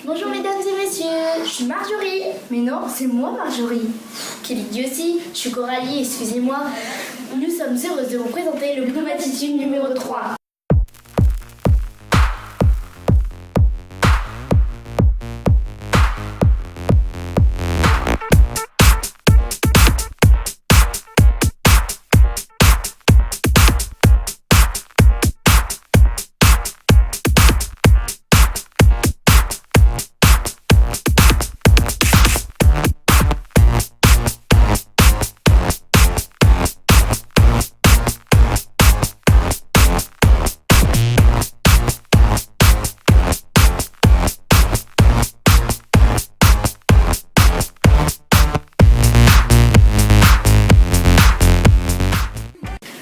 Bonjour mesdames et messieurs, je suis Marjorie. Mais non, c'est moi Marjorie. Quelle idiotie, je suis Coralie, excusez-moi. Nous sommes heureuses de vous présenter le Pneumaticule numéro 3.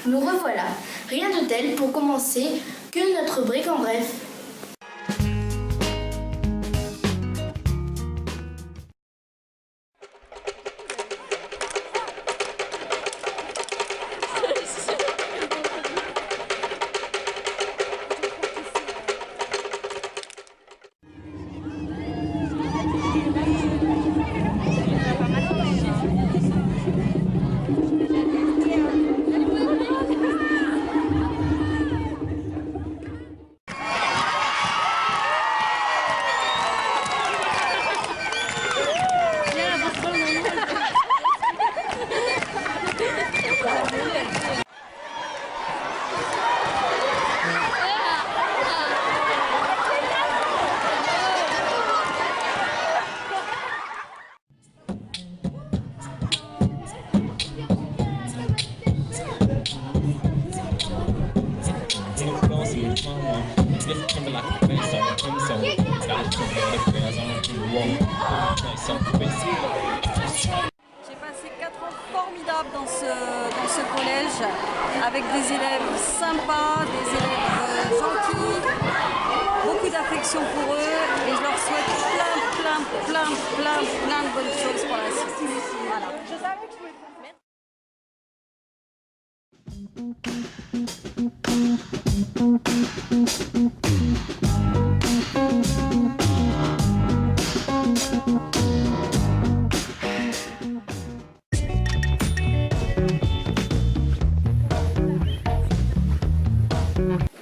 Nous revoilà. Rien de tel pour commencer que notre brique en bref. J'ai passé 4 ans formidables dans ce collège avec des élèves sympas, des élèves gentils, beaucoup d'affection pour eux et je leur souhaite plein de bonnes choses pour la suite. Voilà. Je savais que je pouvais faire.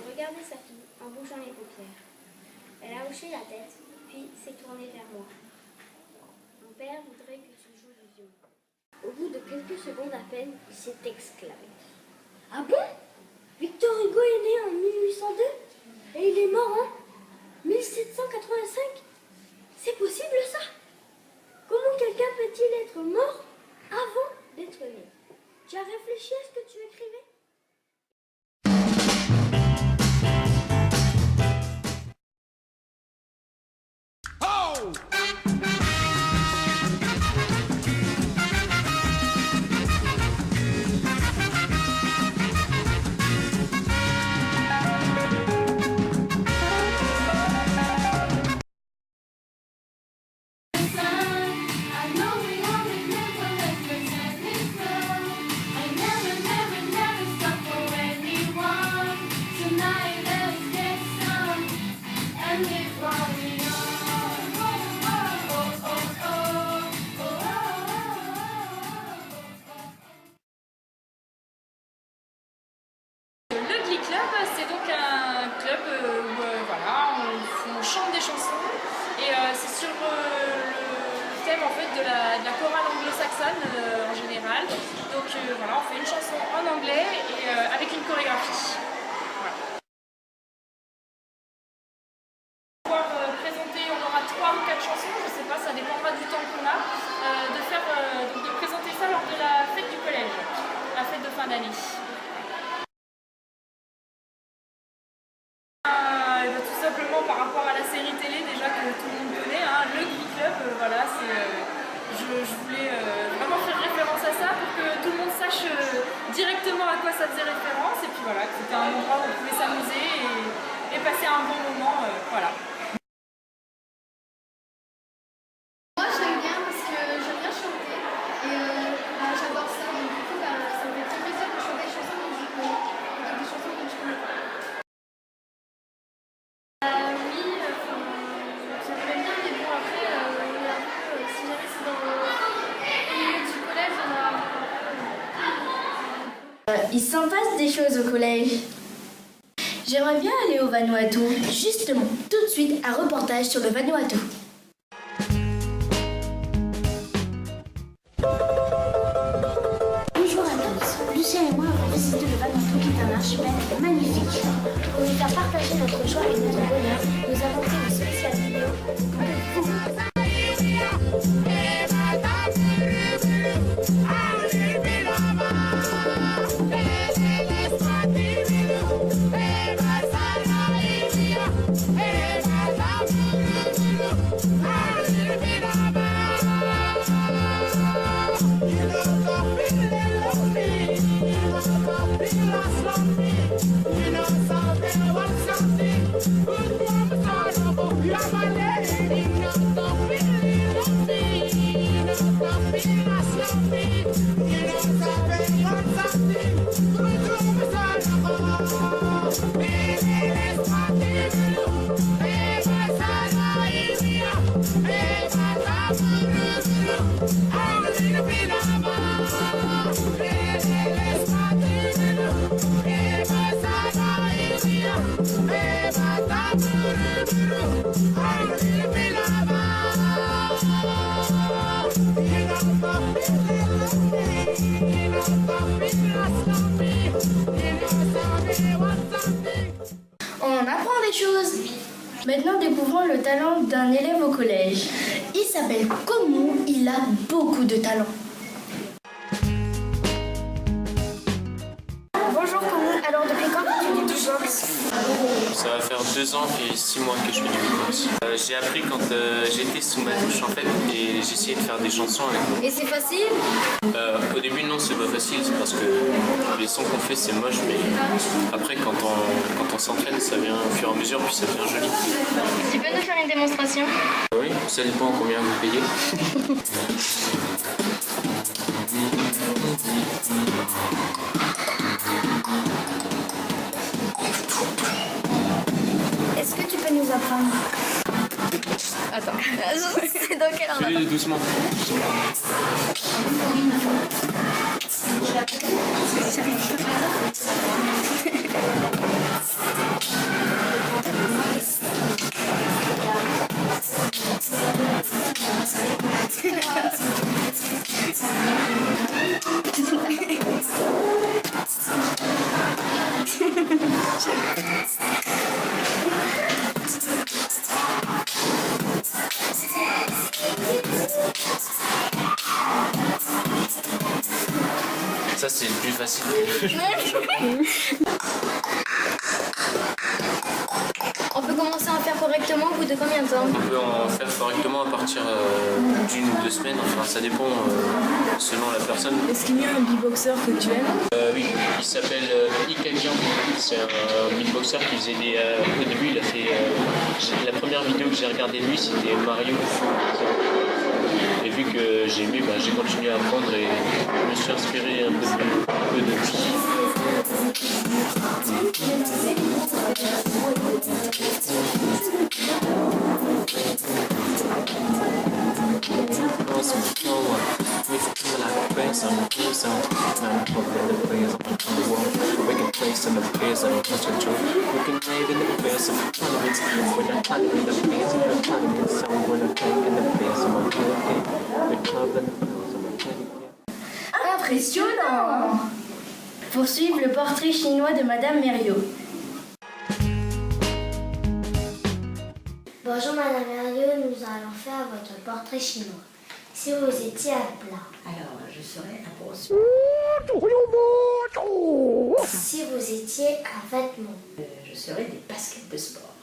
Regardez sa fille en bougeant les paupières. Elle a hoché la tête, puis s'est tournée vers moi. Mon père voudrait que ce joue du violon. Au bout de quelques secondes à peine, il s'est exclamé. Ah bon? Victor Hugo est né en 1802 et il est mort en 1785? C'est possible ça? Comment quelqu'un peut-il être mort avant d'être né? Tu as réfléchi à ce que tu écrivais? C'est donc un club où voilà, on chante des chansons et c'est sur le thème en fait de la chorale anglo-saxonne en général. Donc voilà, on fait une chanson en anglais et avec une chorégraphie. Voilà. On va pouvoir présenter, on aura 3 ou 4 chansons, je sais pas, ça dépendra du temps qu'on a, de présenter ça lors de la fête du collège, la fête de fin d'année. Tout simplement par rapport à la série télé déjà que tout le monde connaît, hein, le Glee Club, voilà, je voulais vraiment faire référence à ça pour que tout le monde sache directement à quoi ça faisait référence et puis voilà, que c'était un endroit où on pouvait s'amuser et passer un bon moment, voilà. Moi j'aime bien parce que j'aime bien chanter et j'adore ça, donc du coup ça me fait très plaisir de chanter des chansons que je connais, des chansons que je connais pas. Oui, j'aimerais bien il s'en passe des choses au collège. J'aimerais bien aller au Vanuatu. Justement, tout de suite, un reportage sur le Vanuatu. Bonjour à tous. Lucien et moi avons visité le Vanuatu qui est un archipel magnifique. Pour nous faire partager notre joie et notre bonheur, nous avons pris une spéciale vidéo. On apprend des choses. Maintenant, découvrons le talent d'un élève au collège. Il s'appelle Komu, il a beaucoup de talent. Bonjour Komu, alors depuis quand tu fais du beatbox? Ça va faire 2 ans et 6 mois que je fais du beatbox. J'ai appris quand j'étais sous ma douche en fait et j'ai essayé de faire des chansons avec moi. Et c'est facile? Au début non, c'est pas facile, c'est parce que les sons qu'on fait c'est moche, mais après quand on s'entraîne ça vient au fur et à mesure puis ça devient joli. Tu peux nous faire une démonstration? Oui, ça dépend combien vous payez. Est-ce que tu peux nous apprendre? Attends, c'est dans quel ordre? Fais-le doucement. Ça c'est le plus facile. On peut commencer à en faire correctement au bout de combien de temps? On peut en faire correctement à partir d'1 ou 2 semaines, enfin ça dépend selon la personne. Est-ce qu'il y a un beatboxer que tu aimes? Oui, il s'appelle Ikagian. C'est un beatboxer qui faisait des... au début il a fait... la première vidéo que j'ai regardée de lui c'était Mario. Et vu que j'ai aimé, j'ai continué à apprendre et je me suis inspiré un peu de lui. Impressionnant! Poursuivre le portrait chinois de Madame Mériot. Bonjour Madame Mériot, nous allons faire votre portrait chinois. Si vous étiez un plat. Alors, je serais un brosse. Si vous étiez un vêtement. Je serais des baskets de sport.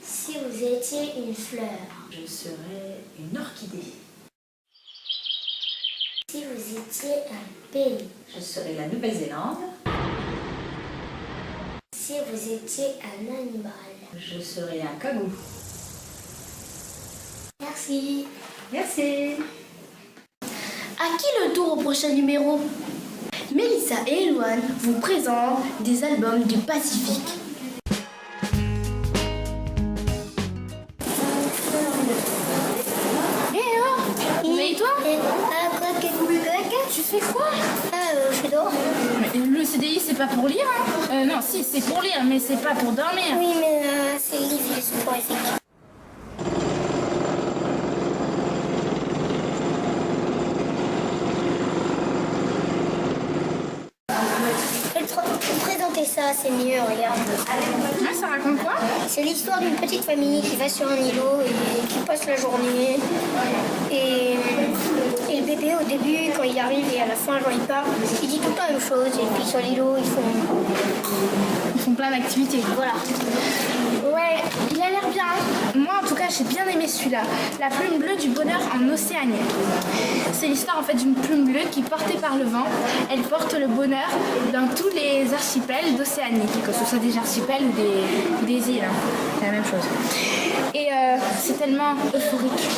Si vous étiez une fleur. Je serais une orchidée. Si vous étiez un pays. Je serais la Nouvelle-Zélande. Si vous étiez un animal. Je serais un kangourou. Merci. Merci. À qui le tour au prochain numéro? Mélissa et Eloane vous présentent des albums du Pacifique. Mais toi? Tu fais quoi? c'est pas pour lire. Hein. Non, si, c'est pour lire, mais c'est pas pour dormir. Oui, mais c'est le livre, c'est pour effectuer. Pour présenter ça, c'est mieux, regarde. Ah, ça raconte quoi? C'est l'histoire d'une petite famille qui va sur un îlot et qui passe la journée. Et le bébé, au début, quand il arrive et à la fin, quand il part, il dit tout le temps la même chose. Et puis sur l'îlot, Ils font plein d'activités. Voilà. Ouais, il a l'air bien. Moi, en tout cas, j'ai bien aimé celui-là. La plume bleue du bonheur en Océanie. C'est l'histoire en fait d'une plume bleue qui, portée par le vent, elle porte le bonheur dans tous les archipels d'Océanie, que ce soit des archipels ou des îles. Hein. C'est la même chose. Et c'est tellement euphorique.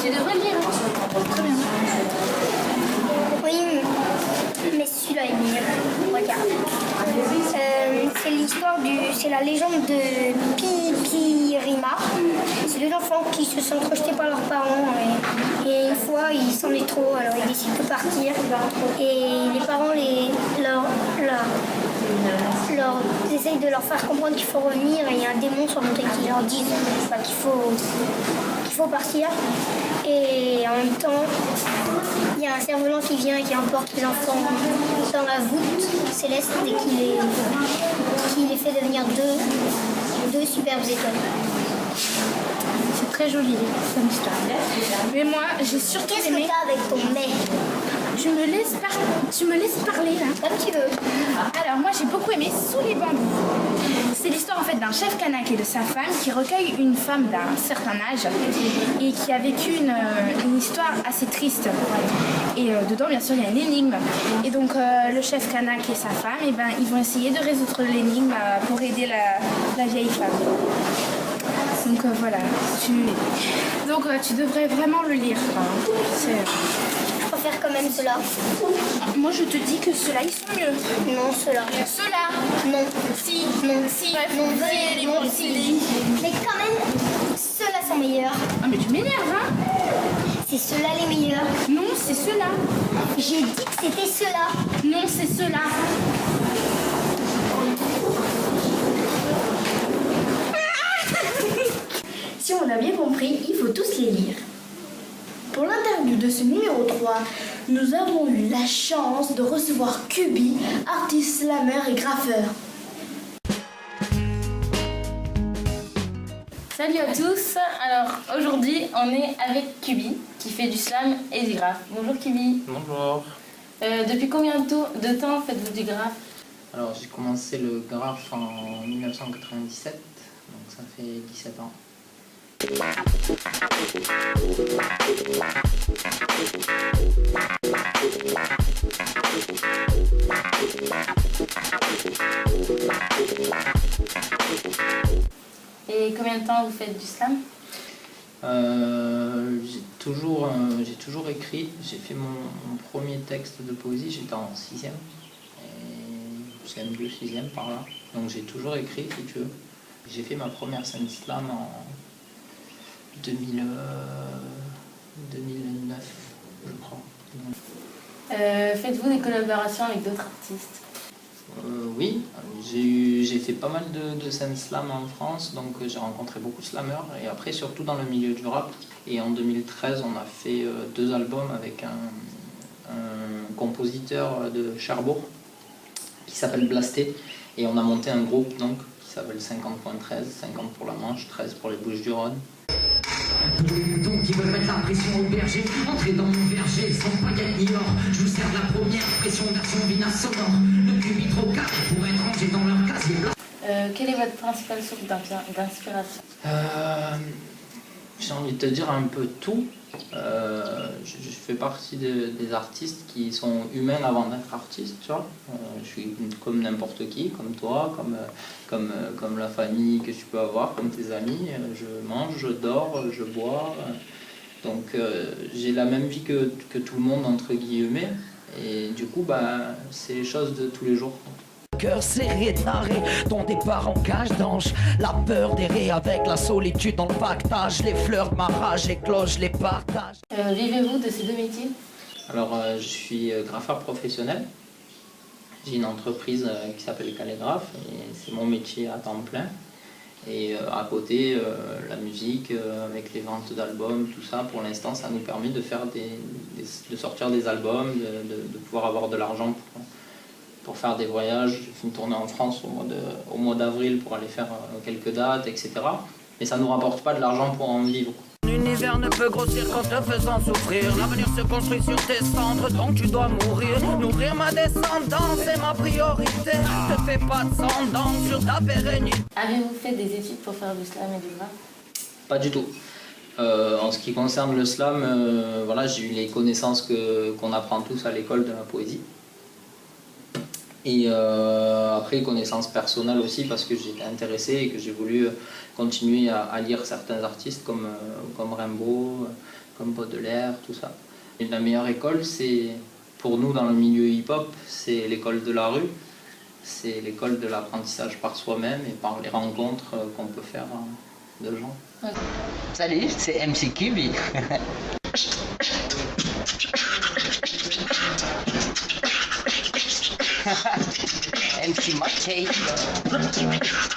Tu devrais le lire. Très bien. Oui, mais celui-là est mieux. Regarde. C'est l'histoire c'est la légende de Pipirima. C'est deux enfants qui se sentent rejetés par leurs parents et une fois ils s'en est trop, alors ils décident de partir et les parents essayent de leur faire comprendre qu'il faut revenir et il y a un démon sur le côté qui leur dit qu'il faut partir. Et en même temps, il y a un cerf-volant qui vient et qui emporte les enfants dans la voûte céleste et qui les fait devenir deux superbes étoiles. C'est très joli comme histoire. Mais moi, j'ai surtout Qu'est-ce aimé... que t'as avec ton mec? Tu me laisses parler là? Comme tu veux. Alors moi j'ai beaucoup aimé Sous les bambous. C'est l'histoire en fait d'un chef kanak et de sa femme qui recueille une femme d'un certain âge et qui a vécu une histoire assez triste. Et dedans bien sûr il y a une énigme. Et donc le chef kanak et sa femme, et ils vont essayer de résoudre l'énigme pour aider la vieille femme. Donc voilà, tu devrais vraiment le lire. Je préfère quand même ceux-là. Moi je te dis que ceux-là ils sont mieux. Non, ceux-là. Ceux-là. Non. Si. Non. Si. Non. Si. Non. Si. Mais quand même, ceux-là sont meilleurs. Ah mais tu m'énerves hein. C'est ceux-là les meilleurs. Non, c'est ceux-là. J'ai dit que c'était ceux-là. Non, c'est ceux-là. Si on a bien compris, il faut tous les lire. Pour l'interview de ce numéro 3, nous avons eu la chance de recevoir Kubi, artiste slammer et graffeur. Salut à tous, alors aujourd'hui on est avec Kubi qui fait du slam et du graphe. Bonjour Kubi. Bonjour. Depuis combien de temps faites-vous du graphe? Alors j'ai commencé le graphe en 1997, donc ça fait 17 ans. Et combien de temps vous faites du slam? J'ai toujours écrit. J'ai fait mon premier texte de poésie, j'étais en 6e, CM2, 6e par là. Donc j'ai toujours écrit si tu veux. J'ai fait ma première scène slam en 2009, je crois. Faites-vous des collaborations avec d'autres artistes? Oui, j'ai fait pas mal de scènes slam en France, donc j'ai rencontré beaucoup de slammers, et après surtout dans le milieu du rap. Et en 2013, on a fait 2 albums avec un compositeur de Cherbourg qui s'appelle Blasté, et on a monté un groupe donc qui s'appelle 50.13, 50 pour la Manche, 13 pour les Bouches-du-Rhône. Donc ils veulent mettre la pression au berger, entrer dans mon verger sans paillettes ni or. Je vous sers de la première pression version Vina sonore. Le cubi trop calme pour être rangé dans leur casier blanc. Quelle est votre principale source d'inspiration? J'ai envie de te dire un peu tout. Je fais partie des artistes qui sont humains avant d'être artistes, tu vois. Je suis comme n'importe qui, comme toi, comme la famille que tu peux avoir, comme tes amis. Je mange, je dors, je bois. Donc j'ai la même vie que tout le monde, entre guillemets. Et du coup, c'est les choses de tous les jours. cœur serré, narré, ton départ en cage d'ange. La peur d'errer avec la solitude dans le pactage. Les fleurs de ma rage éclosent, je les partage. Vivez-vous de ces deux métiers? Alors, je suis graffeur professionnel. J'ai une entreprise qui s'appelle Calligraphe et c'est mon métier à temps plein. Et à côté, la musique, avec les ventes d'albums, tout ça, pour l'instant, ça nous permet de faire de sortir des albums, de pouvoir avoir de l'argent pour faire des voyages. J'ai fait une tournée en France au mois d'avril pour aller faire quelques dates, etc. Mais ça ne nous rapporte pas de l'argent pour en vivre. L'univers ne peut grossir qu'en te faisant souffrir. L'avenir se construit sur tes cendres, donc tu dois mourir. Nourrir ma descendance est ma priorité. Ne fais pas de semblant sur ta pérennité. Avez-vous fait des études pour faire du slam et du graphe? Pas du tout. En ce qui concerne le slam, voilà, j'ai eu les connaissances qu'on apprend tous à l'école de la poésie. Et après, connaissances personnelles aussi, parce que j'étais intéressé et que j'ai voulu continuer à lire certains artistes comme Rimbaud, comme Baudelaire, tout ça. Et la meilleure école, c'est, pour nous dans le milieu hip-hop, c'est l'école de la rue. C'est l'école de l'apprentissage par soi-même et par les rencontres qu'on peut faire de gens. Salut, c'est MC Kibi. MC Monkey.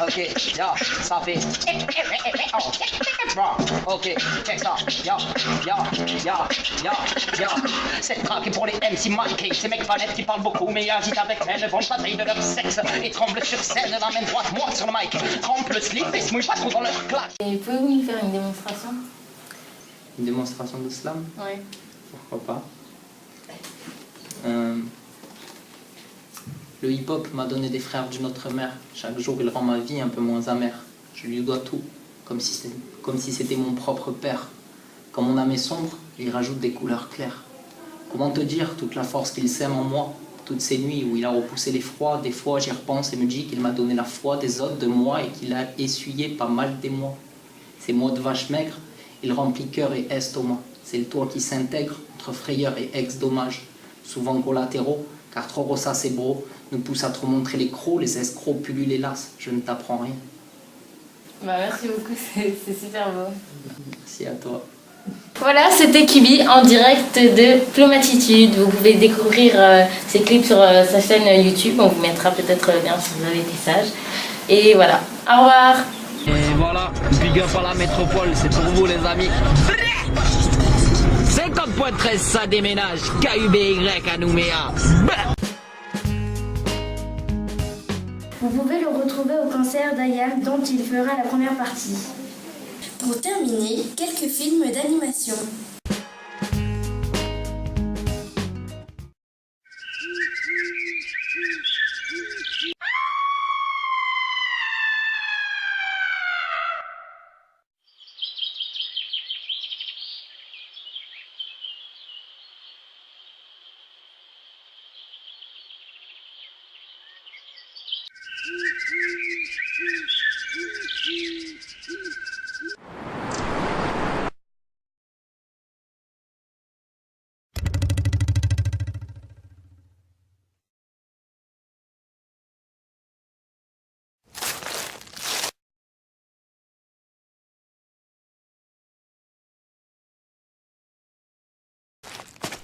Ok, ya, ça fait. Ok, check ça. Ya. Cette track est pour les MC Monkey. Ces mecs pas nets qui parlent beaucoup, mais agitent avec haine, vendent pas de leur sexe et tremblent sur scène, la main droite, moi sur le mic. Trempe le slip et se mouille pas trop dans leur claque. Et pouvez-vous nous faire une démonstration? Une démonstration de slam? Oui. Pourquoi pas. Le hip-hop m'a donné des frères d'une autre mère. Chaque jour, il rend ma vie un peu moins amère. Je lui dois tout, comme si c'était mon propre père. Quand mon âme est sombre, il rajoute des couleurs claires. Comment te dire toute la force qu'il sème en moi? Toutes ces nuits où il a repoussé les froids, des fois j'y repense et me dis qu'il m'a donné la foi des autres de moi et qu'il a essuyé pas mal d'émoi. Ces mots de vache maigre, il remplit cœur et estomac. C'est le toit qui s'intègre entre frayeur et ex-dommage. Souvent collatéraux, car trop ressassés bro, nous poussent à trop montrer les crocs, les escrocs pullulent hélas, je ne t'apprends rien. Bah, merci beaucoup, c'est super beau. Merci à toi. Voilà, c'était Kibi en direct de Plomatitude. Vous pouvez découvrir ses clips sur sa chaîne YouTube. On vous mettra peut-être le lien si vous avez été sage. Et voilà, au revoir. Et voilà, big up à la métropole, c'est pour vous les amis. 50.13, ça déménage. KUBY à Nouméa. Vous pouvez le retrouver au concert d'Ayam dont il fera la première partie. Pour terminer, quelques films d'animation.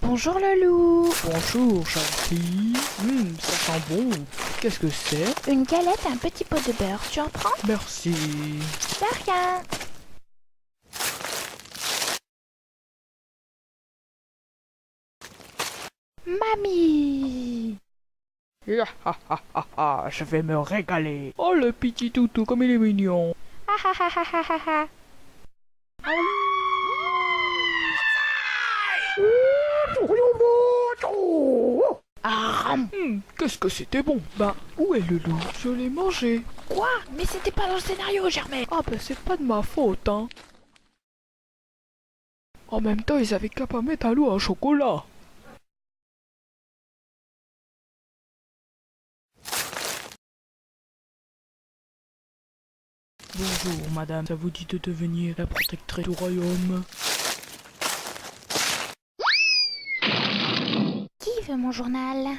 Bonjour le loup. Bonjour gentil. Ça sent bon. Qu'est-ce que c'est? Une galette et un petit pot de beurre. Tu en prends? Merci. De rien. Mamie. Je vais me régaler. Oh le petit toutou comme il est mignon. Qu'est-ce que c'était bon? Ben, où est le loup? Je l'ai mangé. Quoi? Mais c'était pas dans le scénario, Germaine. Ah ben c'est pas de ma faute, hein. En même temps, ils avaient qu'à pas mettre un loup au chocolat. Bonjour madame, ça vous dit de devenir la protectrice du royaume? Qui veut mon journal?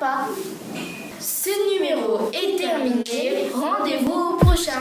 pas. Ce numéro est terminé. Rendez-vous au prochain.